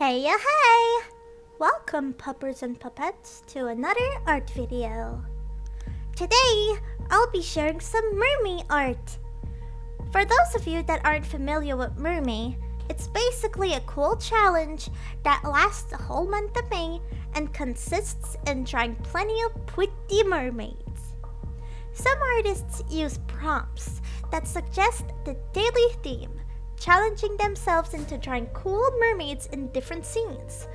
Heya Hey! Welcome puppers and puppets to another art video. Today, I'll be sharing some Mermay art. For those of you that aren't familiar with Mermay, it's basically a cool challenge that lasts the whole month of May and consists in drawing plenty of pretty mermaids. Some artists use prompts that suggest the daily theme, challenging themselves into drawing cool mermaids in different scenes,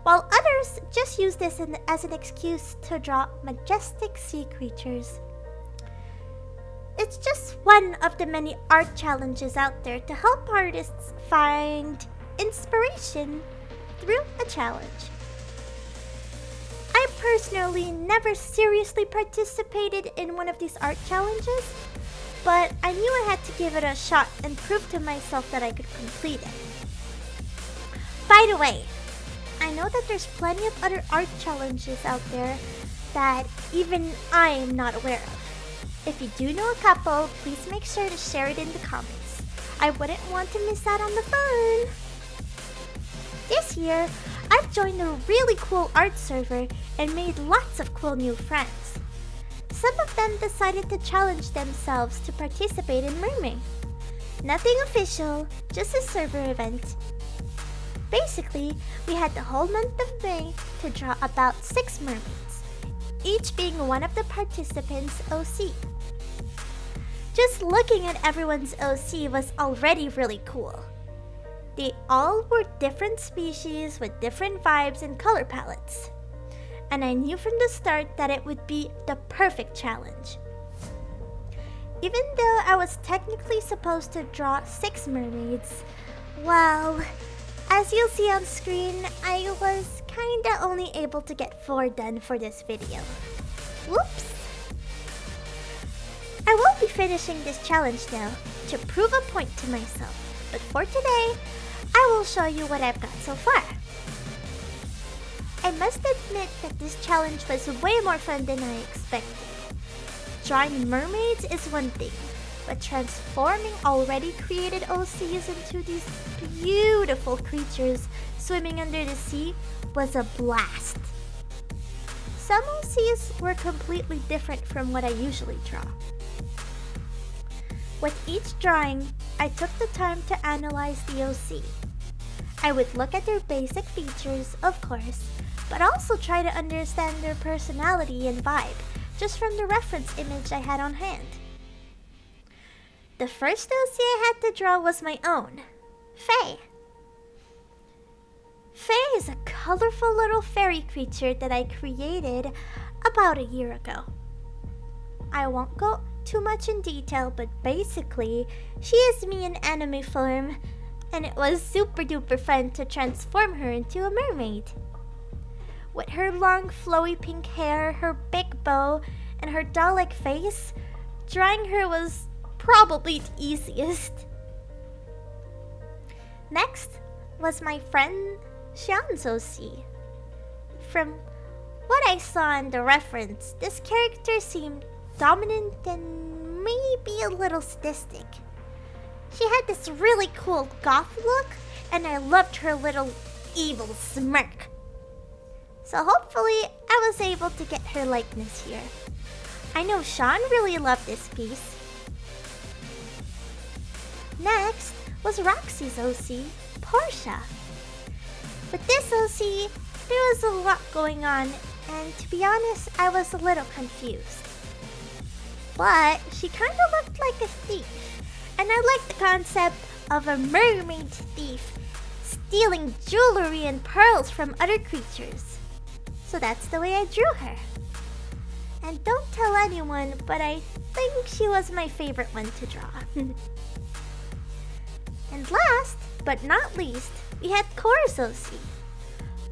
while others just use this as an excuse to draw majestic sea creatures. It's just one of the many art challenges out there to help artists find inspiration through a challenge. I personally never seriously participated in one of these art challenges, but I knew I had to give it a shot and prove to myself that I could complete it. By the way, I know that there's plenty of other art challenges out there that even I am not aware of. If you do know a couple, please make sure to share it in the comments. I wouldn't want to miss out on the fun. This year, I've joined a really cool art server and made lots of cool new friends. Some of them decided to challenge themselves to participate in Mermay. Nothing official, just a server event. Basically, we had the whole month of May to draw about 6 mermaids, each being one of the participants' OC. Just looking at everyone's OC was already really cool. They all were different species with different vibes and color palettes. And I knew from the start that it would be the perfect challenge. Even though I was technically supposed to draw 6 mermaids, well, as you'll see on screen, I was kinda only able to get 4 done for this video. Whoops! I won't be finishing this challenge now to prove a point to myself, but for today, I will show you what I've got so far. I must admit that this challenge was way more fun than I expected. Drawing mermaids is one thing, but transforming already created OCs into these beautiful creatures swimming under the sea was a blast. Some OCs were completely different from what I usually draw. With each drawing, I took the time to analyze the OC. I would look at their basic features, of course, but also try to understand their personality and vibe just from the reference image I had on hand. The first OC I had to draw was my own, Fae. Fae is a colorful little fairy creature that I created about a year ago. I won't go too much in detail, but basically, she is me in anime form, and it was super duper fun to transform her into a mermaid. With her long flowy pink hair, her big bow, and her doll-like face, drawing her was probably the easiest. Next was my friend Xian's OC. From what I saw in the reference, this character seemed dominant and maybe a little sadistic. She had this really cool goth look, and I loved her little evil smirk. So hopefully, I was able to get her likeness here. I know Sean really loved this piece. Next was Roxy's OC, Portia. With this OC, there was a lot going on, and to be honest, I was a little confused. But she kinda looked like a thief, and I liked the concept of a mermaid thief stealing jewelry and pearls from other creatures. So that's the way I drew her. And don't tell anyone, but I think she was my favorite one to draw. And last, but not least, we had Cora's OC.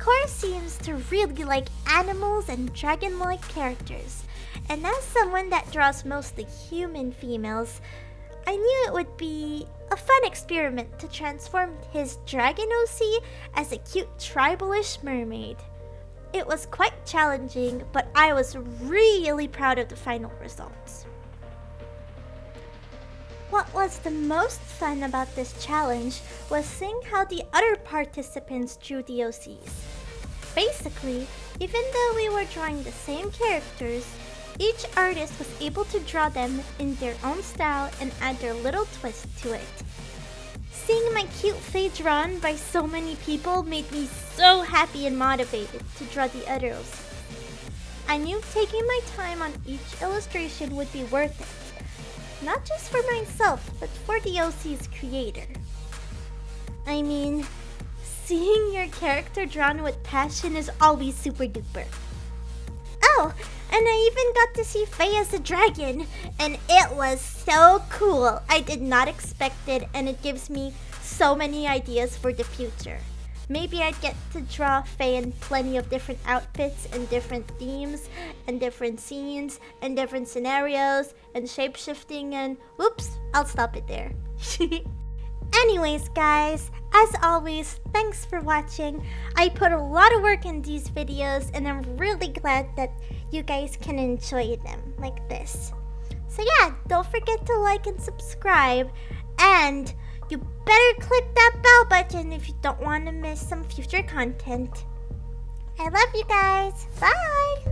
Cora seems to really like animals and dragon-like characters. And as someone that draws mostly human females, I knew it would be a fun experiment to transform his dragon OC as a cute tribal-ish mermaid. It was quite challenging, but I was really proud of the final results. What was the most fun about this challenge was seeing how the other participants drew the OCs. Basically, even though we were drawing the same characters, each artist was able to draw them in their own style and add their little twist to it. Seeing my cute Fae drawn by so many people made me so happy and motivated to draw the other OCs. I knew taking my time on each illustration would be worth it, not just for myself, but for the OC's creator. I mean, seeing your character drawn with passion is always super duper. Oh, and I even got to see Faye as a dragon, and it was so cool. I did not expect it, and it gives me so many ideas for the future. Maybe I'd get to draw Faye in plenty of different outfits and different themes and different scenes and different scenarios and shape-shifting and whoops, I'll stop it there. Anyways guys, as always, thanks for watching. I put a lot of work in these videos and I'm really glad that you guys can enjoy them like this. So yeah, don't forget to like and subscribe, and you better click that bell button if you don't want to miss some future content. I love you guys. Bye!